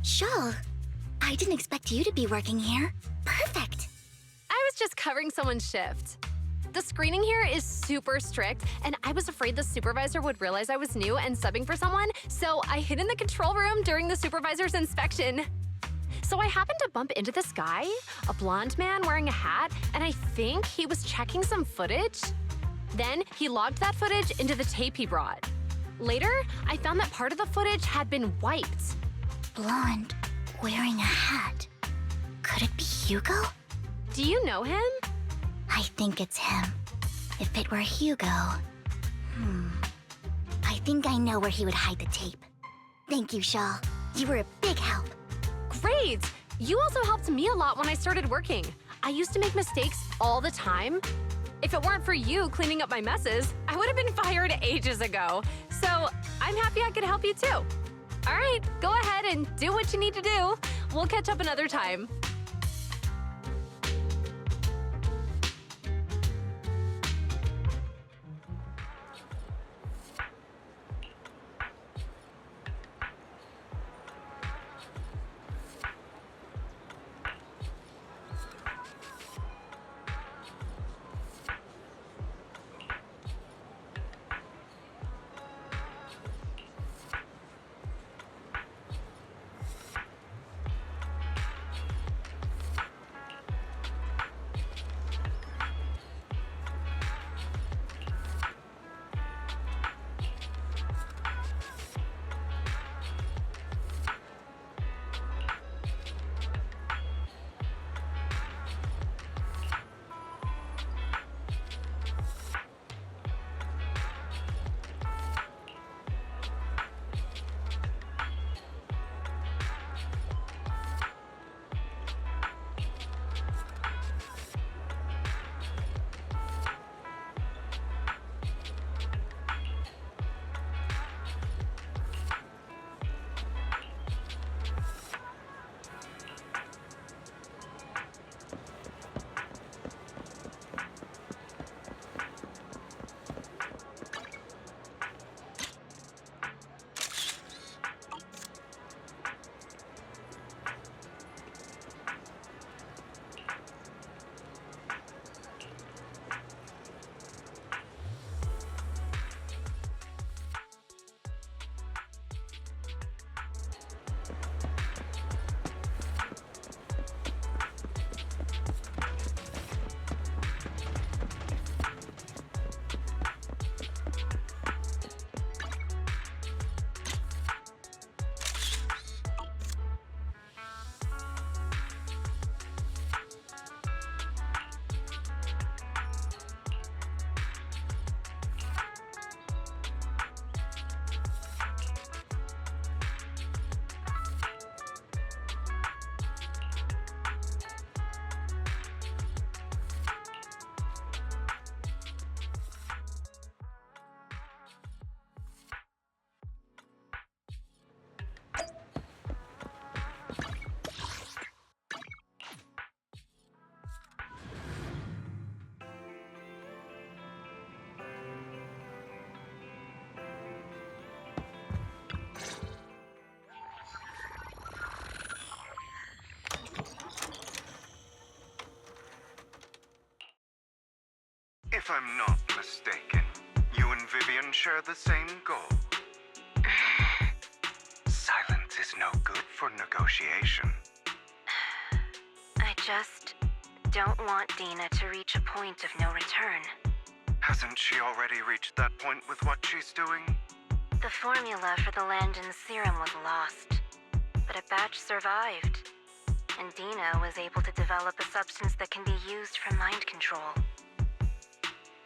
Shul, I didn't expect you to be working here. Perfect. I was just covering someone's shift. The screening here is super strict, and I was afraid the supervisor would realize I was new and subbing for someone, so I hid in the control room during the supervisor's inspection. So I happened to bump into this guy, a blonde man wearing a hat, and I think he was checking some footage. Then he logged that footage into the tape he brought. Later, I found that part of the footage had been wiped. Blonde, wearing a hat. Could it be Hugo? Do you know him? I think it's him. If it were Hugo... I think I know where he would hide the tape. Thank you, Shul. You were a big help. Great! You also helped me a lot when I started working. I used to make mistakes all the time. If it weren't for you cleaning up my messes, I would have been fired ages ago. So I'm happy I could help you too. All right, go ahead and do what you need to do. We'll catch up another time. If I'm not mistaken, you and Vivian share the same goal. Silence is no good for negotiation. I just don't want Dina to reach a point of no return. Hasn't she already reached that point with what she's doing? The formula for the Landon serum was lost, but a batch survived, and Dina was able to develop a substance that can be used for mind control.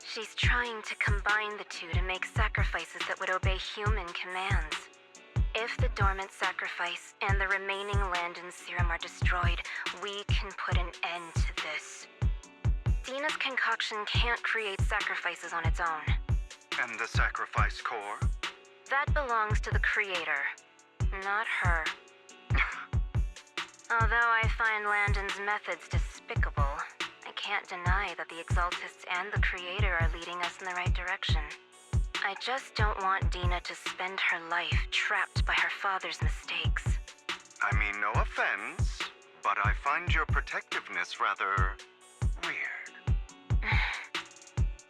She's trying to combine the two to make sacrifices that would obey human commands. If the dormant sacrifice and the remaining Landon serum are destroyed, we can put an end to this. Dina's concoction can't create sacrifices on its own. And the sacrifice core? That belongs to the creator, not her. Although I find Landon's methods despicable, I can't deny that the Exaltists and the Creator are leading us in the right direction. I just don't want Dina to spend her life trapped by her father's mistakes. I mean no offense, but I find your protectiveness rather weird.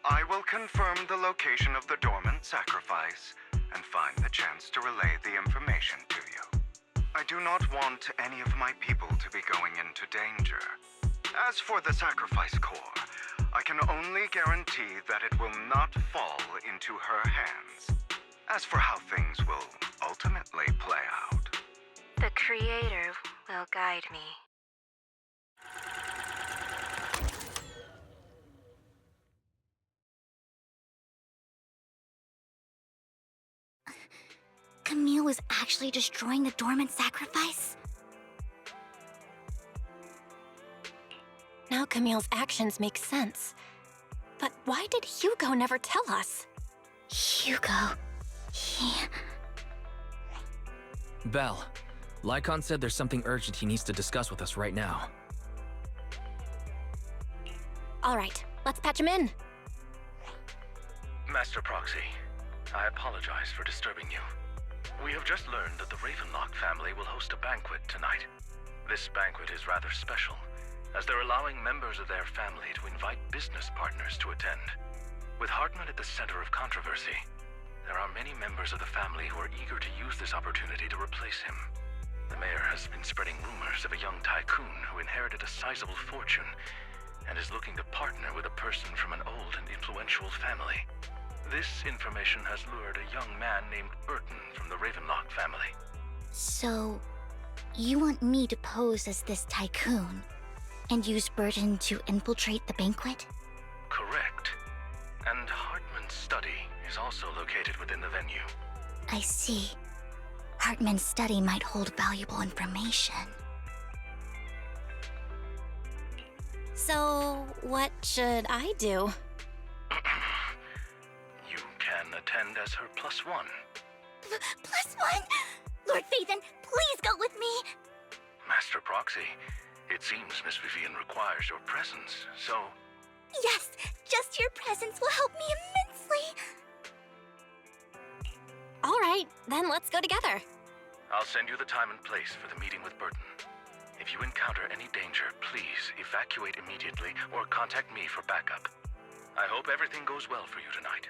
I will confirm the location of the dormant sacrifice and find the chance to relay the information to you. I do not want any of my people to be going into danger. As for the sacrifice core, I can only guarantee that it will not fall into her hands. As for how things will ultimately play out, The Creator will guide me. Camille was actually destroying the dormant sacrifice? Now Camille's actions make sense. But why did Hugo never tell us? Hugo... he... Belle, Lycon said there's something urgent he needs to discuss with us right now. All right, let's patch him in. Master Proxy, I apologize for disturbing you. We have just learned that the Ravenlock family will host a banquet tonight. This banquet is rather special, as they're allowing members of their family to invite business partners to attend. With Hartman at the center of controversy, there are many members of the family who are eager to use this opportunity to replace him. The mayor has been spreading rumors of a young tycoon who inherited a sizable fortune and is looking to partner with a person from an old and influential family. This information has lured a young man named Burton from the Ravenlock family. So, you want me to pose as this tycoon and use Burton to infiltrate the banquet? Correct. And Hartman's study is also located within the venue. I see. Hartman's study might hold valuable information. So, what should I do? You can attend as her +1. +1? Lord Phaethon, please go with me! Master Proxy, it seems Miss Vivian requires your presence, so... Yes, just your presence will help me immensely! All right, then let's go together. I'll send you the time and place for the meeting with Burton. If you encounter any danger, please evacuate immediately or contact me for backup. I hope everything goes well for you tonight.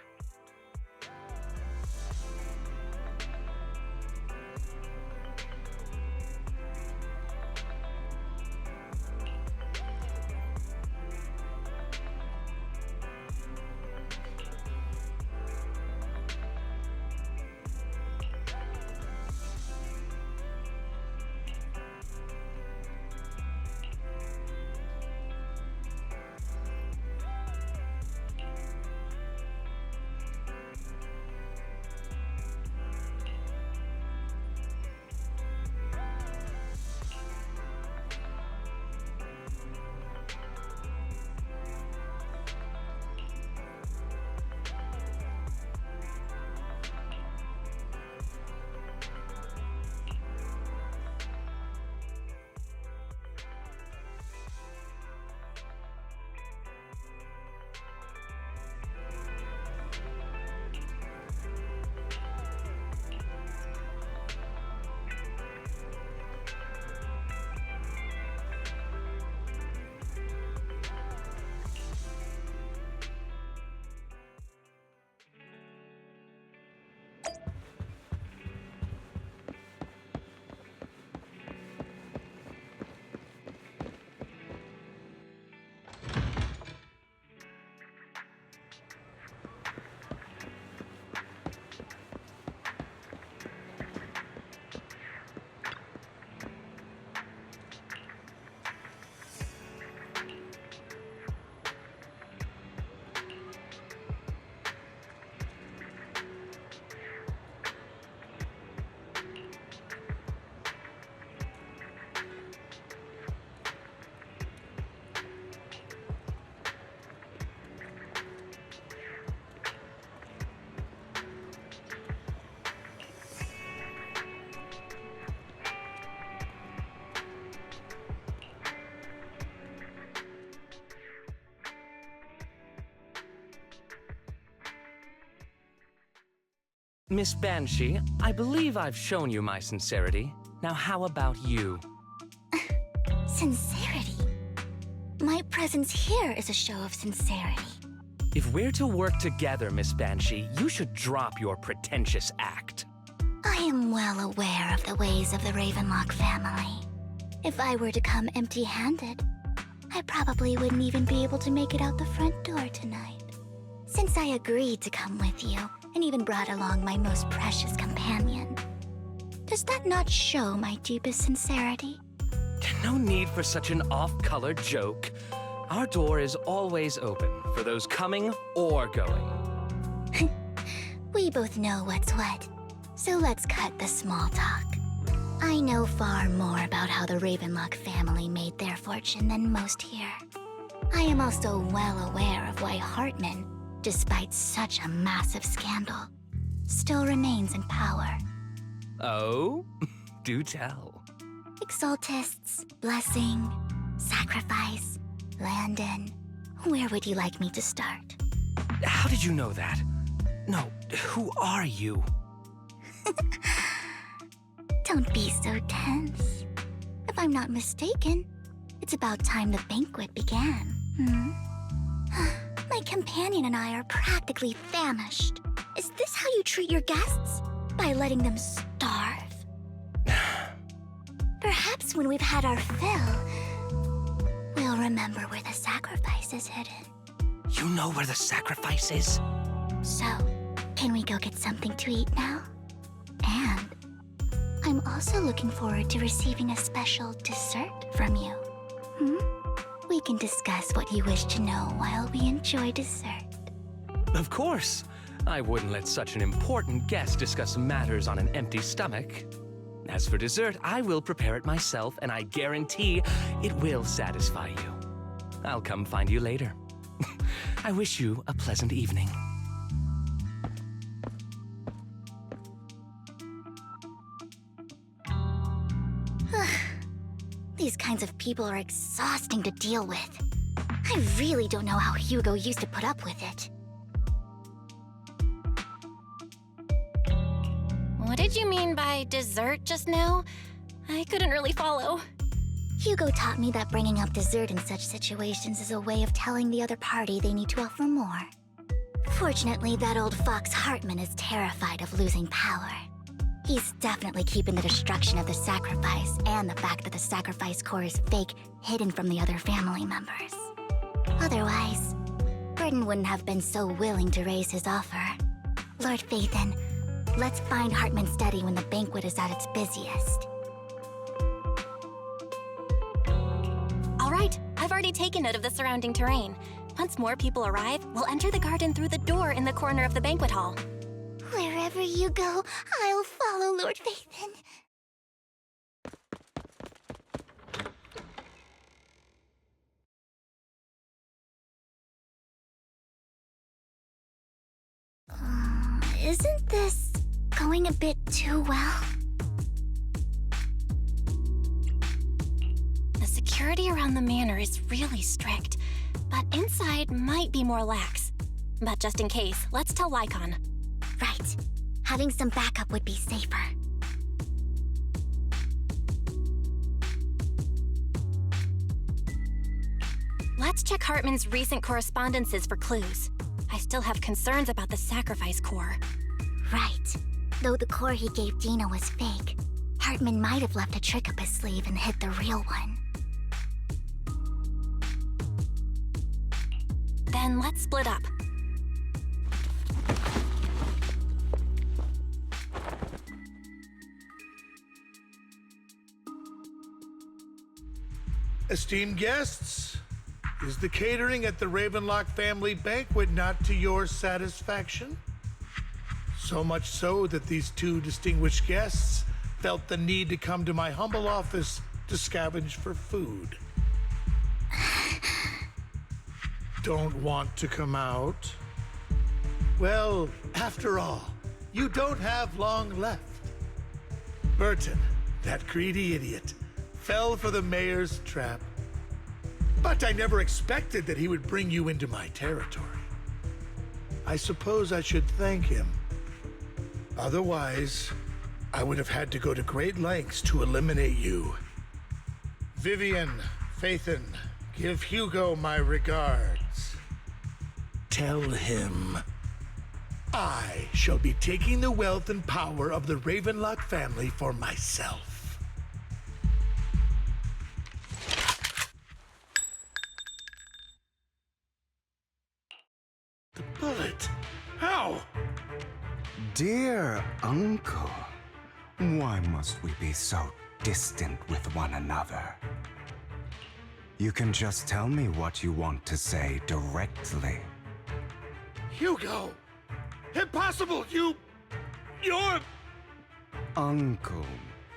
Miss Banshee, I believe I've shown you my sincerity. Now how about you? Sincerity? My presence here is a show of sincerity. If we're to work together, Miss Banshee, you should drop your pretentious act. I am well aware of the ways of the Ravenlock family. If I were to come empty-handed, I probably wouldn't even be able to make it out the front door tonight. Since I agreed to come with you, and even brought along my most precious companion, does that not show my deepest sincerity? No need for such an off-color joke. Our door is always open for those coming or going. We both know what's what, so let's cut the small talk. I know far more about how the Ravenlock family made their fortune than most here. I am also well aware of why Hartman, despite such a massive scandal, still remains in power. Oh? Do tell. Exaltists, blessing, sacrifice, Landon. Where would you like me to start? How did you know that? No, who are you? Don't be so tense. If I'm not mistaken, it's about time the banquet began. My companion and I are practically famished. Is this how you treat your guests? By letting them starve? Perhaps when we've had our fill, we'll remember where the sacrifice is hidden. You know where the sacrifice is? So, can we go get something to eat now? And I'm also looking forward to receiving a special dessert from you. We can discuss what you wish to know while we enjoy dessert. Of course. I wouldn't let such an important guest discuss matters on an empty stomach. As for dessert, I will prepare it myself, and I guarantee it will satisfy you. I'll come find you later. I wish you a pleasant evening. These kinds of people are exhausting to deal with. I really don't know how Hugo used to put up with it. What did you mean by dessert just now? I couldn't really follow. Hugo taught me that bringing up dessert in such situations is a way of telling the other party they need to offer more. Fortunately, that old fox Hartman is terrified of losing power. He's definitely keeping the destruction of the sacrifice and the fact that the sacrifice core is fake hidden from the other family members. Otherwise, Burton wouldn't have been so willing to raise his offer. Lord Phaethon, let's find Hartman's study when the banquet is at its busiest. All right, I've already taken note of the surrounding terrain. Once more people arrive, we'll enter the garden through the door in the corner of the banquet hall. Wherever you go, I'll follow, Lord Phaethon. Isn't this going a bit too well? The security around the manor is really strict, but inside might be more lax. But just in case, let's tell Lycon. Right. Having some backup would be safer. Let's check Hartman's recent correspondences for clues. I still have concerns about the sacrifice core. Right. Though the core he gave Dina was fake, Hartman might have left a trick up his sleeve and hid the real one. Then let's split up. Esteemed guests, is the catering at the Ravenlock family banquet not to your satisfaction? So much so that these two distinguished guests felt the need to come to my humble office to scavenge for food. Don't want to come out? Well, after all, you don't have long left. Burton, that greedy idiot, fell for the mayor's trap. But I never expected that he would bring you into my territory. I suppose I should thank him. Otherwise, I would have had to go to great lengths to eliminate you. Vivian, Phaethon, give Hugo my regards. Tell him I shall be taking the wealth and power of the Ravenlock family for myself. The bullet? How? Dear Uncle, why must we be so distant with one another? You can just tell me what you want to say directly. Hugo! Impossible! You're... Uncle,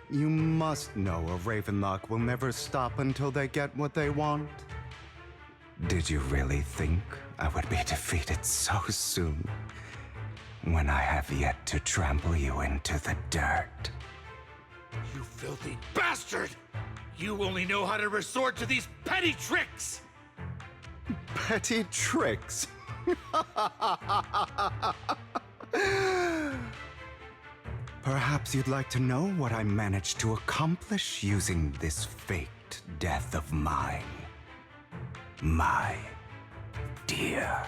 you must know a Ravenlock will never stop until they get what they want. Did you really think I would be defeated so soon, when I have yet to trample you into the dirt? You filthy bastard! You only know how to resort to these petty tricks! Petty tricks? Perhaps you'd like to know what I managed to accomplish using this faked death of mine, my dear